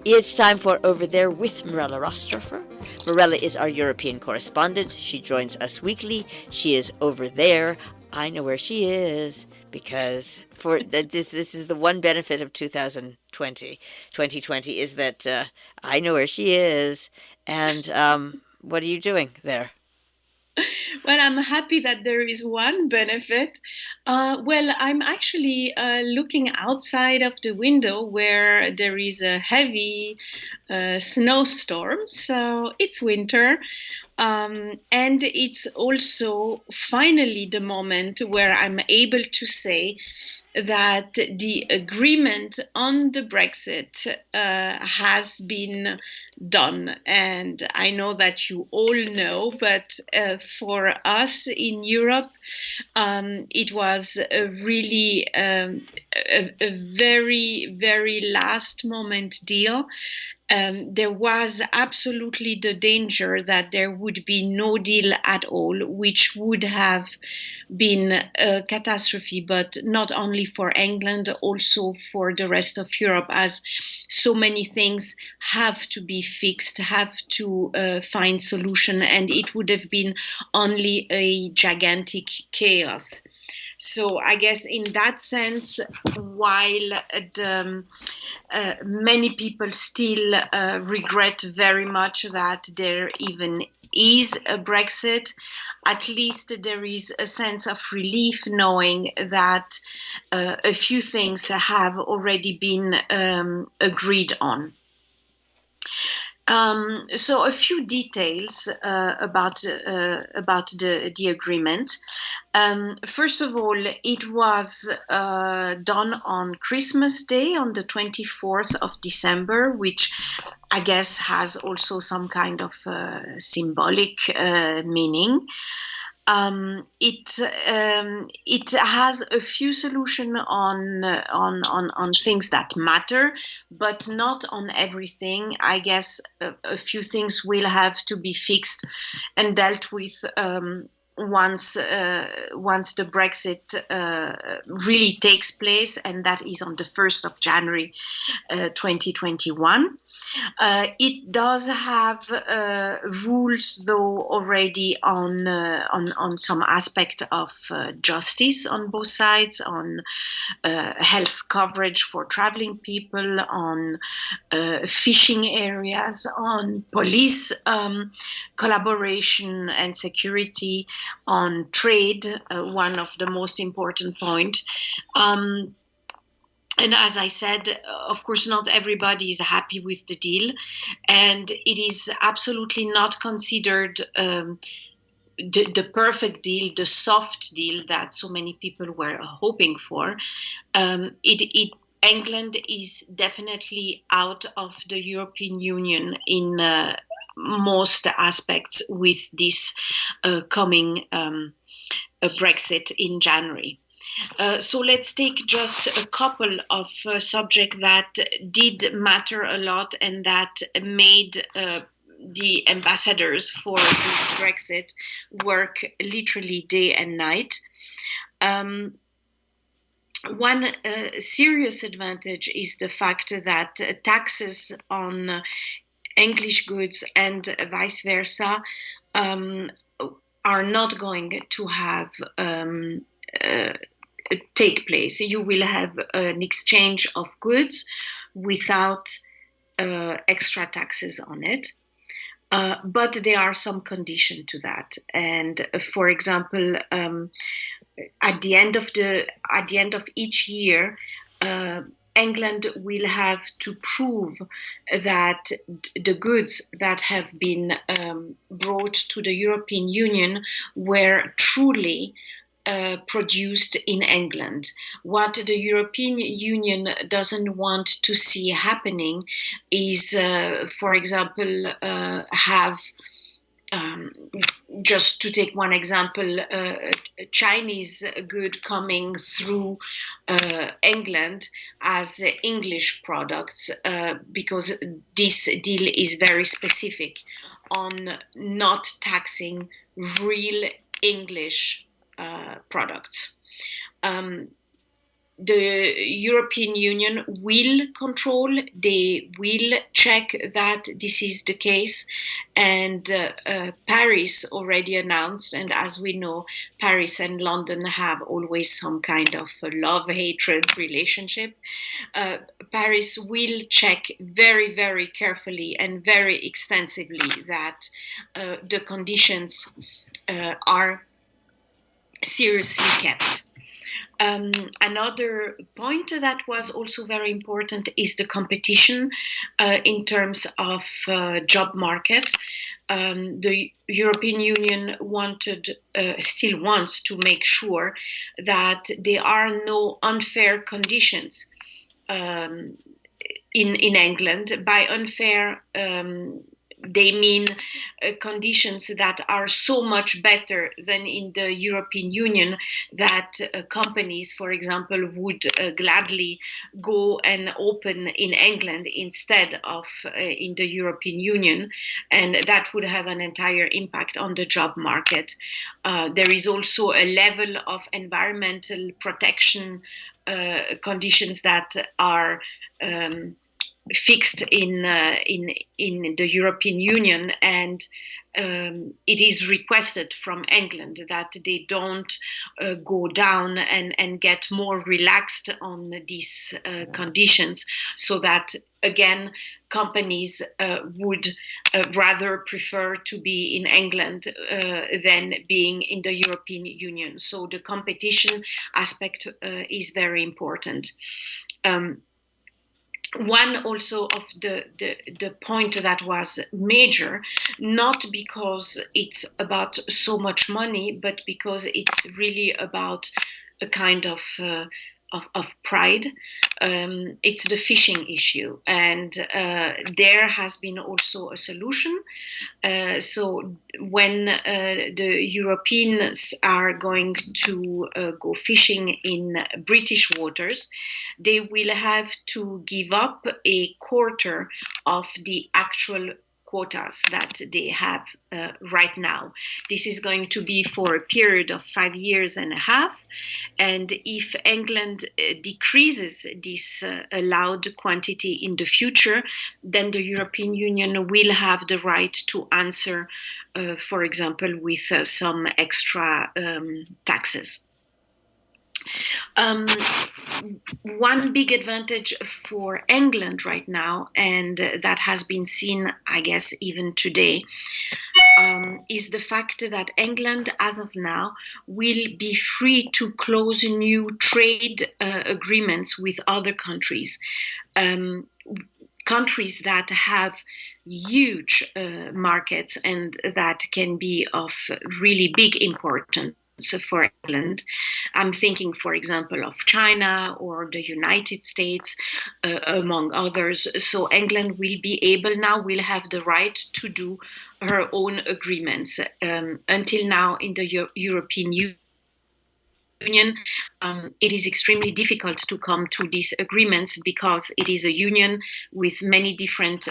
It's time for Over There with Mirella Rastorfer. Mirella is our European correspondent. She joins us weekly. She is over there. I know where she is because this is the one benefit of 2020 is that I know where she is. And what are you doing there? Well, I'm happy that there is one benefit. Well, I'm actually looking outside of the window where there is a heavy snowstorm. So it's winter. And it's also finally the moment where I'm able to say that the agreement on the Brexit has been done. And I know that you all know, but for us in Europe, it was a really a very, very last moment deal. There was absolutely the danger that there would be no deal at all, which would have been a catastrophe, but not only for England, also for the rest of Europe, as so many things have to be fixed, have to find solution, and it would have been only a gigantic chaos. So I guess in that sense, while many people still regret very much that there even is a Brexit, at least there is a sense of relief knowing that a few things have already been agreed on. So a few details about the agreement. First of all, it was done on Christmas Day, on the 24th of December, which I guess has also some kind of symbolic meaning. It has a few solutions on things that matter, but not on everything. I guess a few things will have to be fixed and dealt with once the Brexit really takes place, and that is on the 1st of January 2021. It does have rules, though, already on some aspect of justice on both sides, on health coverage for traveling people, on fishing areas, on police collaboration and security, on trade, one of the most important points. And as I said, of course, not everybody is happy with the deal, and it is absolutely not considered the perfect deal, the soft deal that so many people were hoping for. England is definitely out of the European Union in most aspects with this coming Brexit in January. So let's take just a couple of subjects that did matter a lot and that made the ambassadors for this Brexit work literally day and night. One serious advantage is the fact that taxes on English goods and vice versa are not going to have take place. You will have an exchange of goods without extra taxes on it. But there are some conditions to that. And for example, at the end of each year, England will have to prove that the goods that have been brought to the European Union were truly produced in England. What the European Union doesn't want to see happening is, for example, have just to take one example, a Chinese good coming through England as English products, because this deal is very specific on not taxing real English products. the European Union will control, they will check that this is the case. And Paris already announced, and as we know, Paris and London have always some kind of a love-hatred relationship. Paris will check very, very carefully and very extensively that the conditions are seriously kept. Another point that was also very important is the competition in terms of job market. The European Union still wants to make sure that there are no unfair conditions in England. By unfair, they mean conditions that are so much better than in the European Union that companies, for example, would gladly go and open in England instead of in the European Union, and that would have an entire impact on the job market. There is also a level of environmental protection conditions that are fixed in the European Union, and it is requested from England that they don't go down and get more relaxed on these conditions, so that again companies would rather prefer to be in England than being in the European Union. So the competition aspect is very important. One also of the point that was major, not because it's about so much money, but because it's really about a kind of pride. It's the fishing issue, and there has been also a solution. So when the Europeans are going to go fishing in British waters, they will have to give up a quarter of the actual quotas that they have right now. This is going to be for a period of 5 years and a half. And if England decreases this allowed quantity in the future, then the European Union will have the right to answer, for example, with some extra taxes. One big advantage for England right now, and that has been seen, I guess, even today, is the fact that England, as of now, will be free to close new trade agreements with other countries. Countries that have huge markets and that can be of really big importance for England. I'm thinking, for example, of China or the United States, among others. So England will have the right to do her own agreements. Until now, in the European Union, it is extremely difficult to come to these agreements because it is a union with many different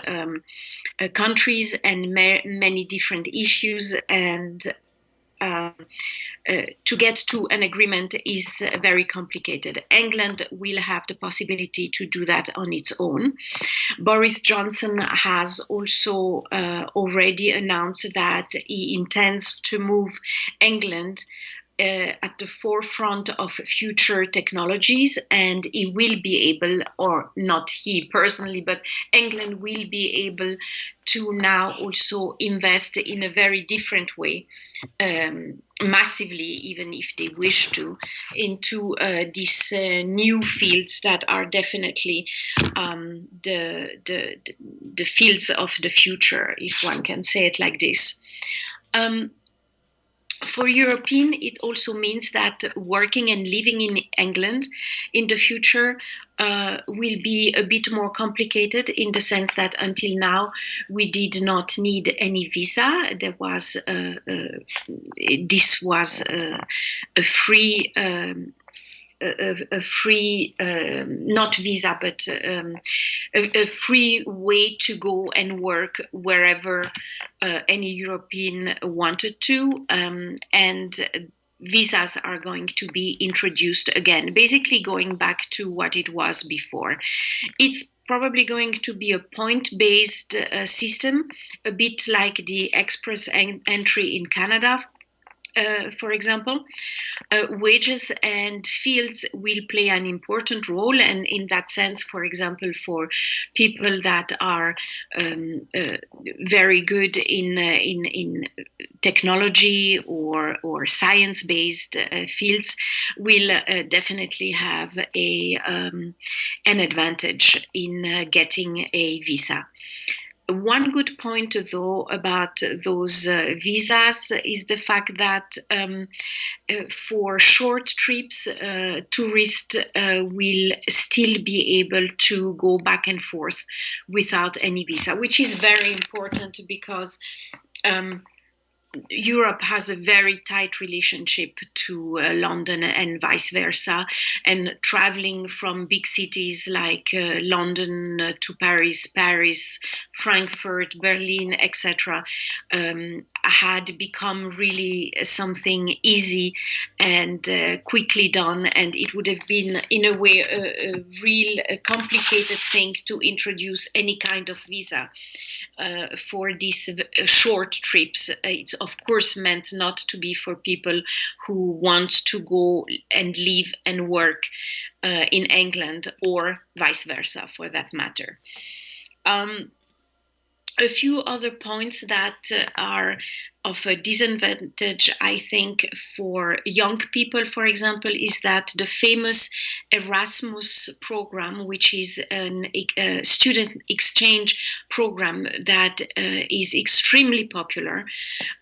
countries and many different issues, and to get to an agreement is very complicated. England will have the possibility to do that on its own. Boris Johnson has also already announced that he intends to move England at the forefront of future technologies, and he will be able, or not he personally, but England will be able to now also invest in a very different way, massively, even if they wish to, into these new fields that are definitely the fields of the future, if one can say it like this. For European, it also means that working and living in England in the future will be a bit more complicated, in the sense that until now we did not need any visa. There was this was a free. Not visa, but a free way to go and work wherever any European wanted to. And visas are going to be introduced again, basically going back to what it was before. It's probably going to be a point-based system, a bit like the express entry in Canada, for example. Wages and fields will play an important role, and in that sense, for example, for people that are very good in technology or science-based fields, will definitely have an advantage in getting a visa. One good point, though, about those visas is the fact that for short trips, tourists will still be able to go back and forth without any visa, which is very important because Europe has a very tight relationship to London and vice versa, and traveling from big cities like London to Paris, Frankfurt, Berlin, etc., had become really something easy and quickly done, and it would have been in a way a real complicated thing to introduce any kind of visa. For these short trips. It's of course meant not to be for people who want to go and live and work in England, or vice versa for that matter. A few other points that are of a disadvantage, I think, for young people, for example, is that the famous Erasmus program, which is a student exchange program that is extremely popular,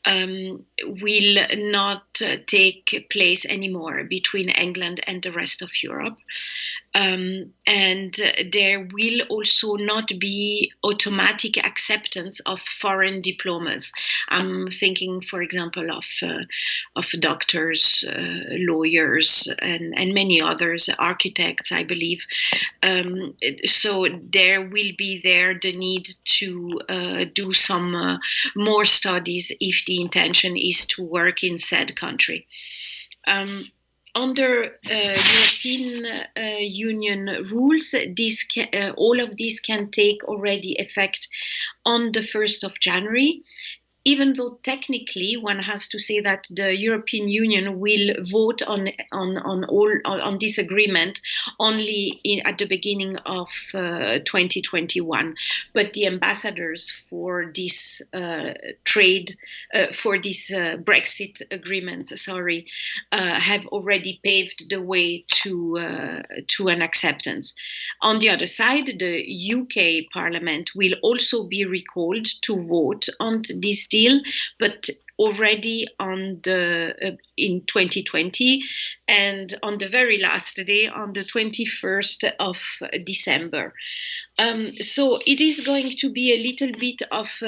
will not take place anymore between England and the rest of Europe. And there will also not be automatic acceptance of foreign diplomas. I'm thinking, for example, of doctors, lawyers, and many others, architects, I believe. So there will be the need to do some more studies if the intention is to work in said country. Under European Union rules, all of these can take already effect on the 1st of January. Even though technically one has to say that the European Union will vote on this agreement only at the beginning of 2021, but the ambassadors for this Brexit agreement, have already paved the way to an acceptance. On the other side, the UK Parliament will also be recalled to vote on this deal, but already in 2020, and on the very last day, on the 21st of December. So it is going to be a little bit of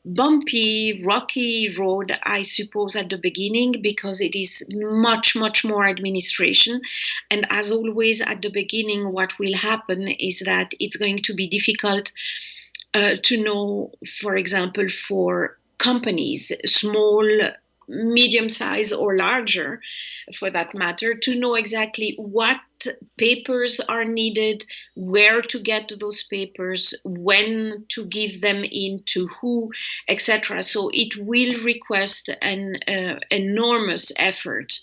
bumpy, rocky road, I suppose, at the beginning, because it is much, much more administration. And as always, at the beginning, what will happen is that it's going to be difficult to know, for example, for companies, small, medium size or larger, for that matter, to know exactly what papers are needed, where to get those papers, when to give them in, to who, etc. So it will request an enormous effort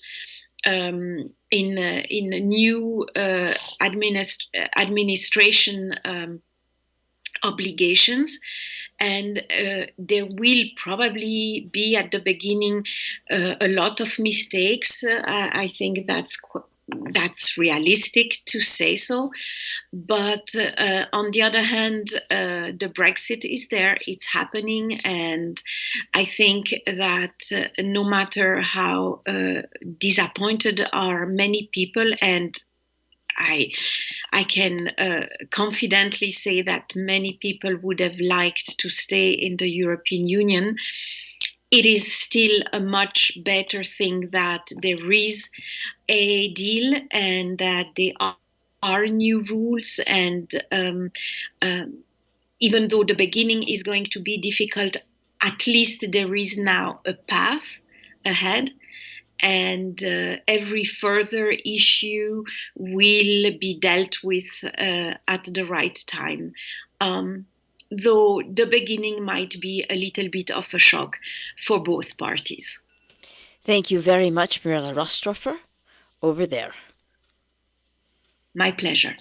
in new administration obligations, and there will probably be at the beginning a lot of mistakes. I think that's realistic to say so. But on the other hand, the Brexit is there, it's happening, and I think that no matter how disappointed are many people, and I can confidently say that many people would have liked to stay in the European Union, it is still a much better thing that there is a deal and that there are new rules. And even though the beginning is going to be difficult, at least there is now a path ahead. and every further issue will be dealt with at the right time. Though the beginning might be a little bit of a shock for both parties. Thank you very much, Mirella Rastorfer, over there. My pleasure.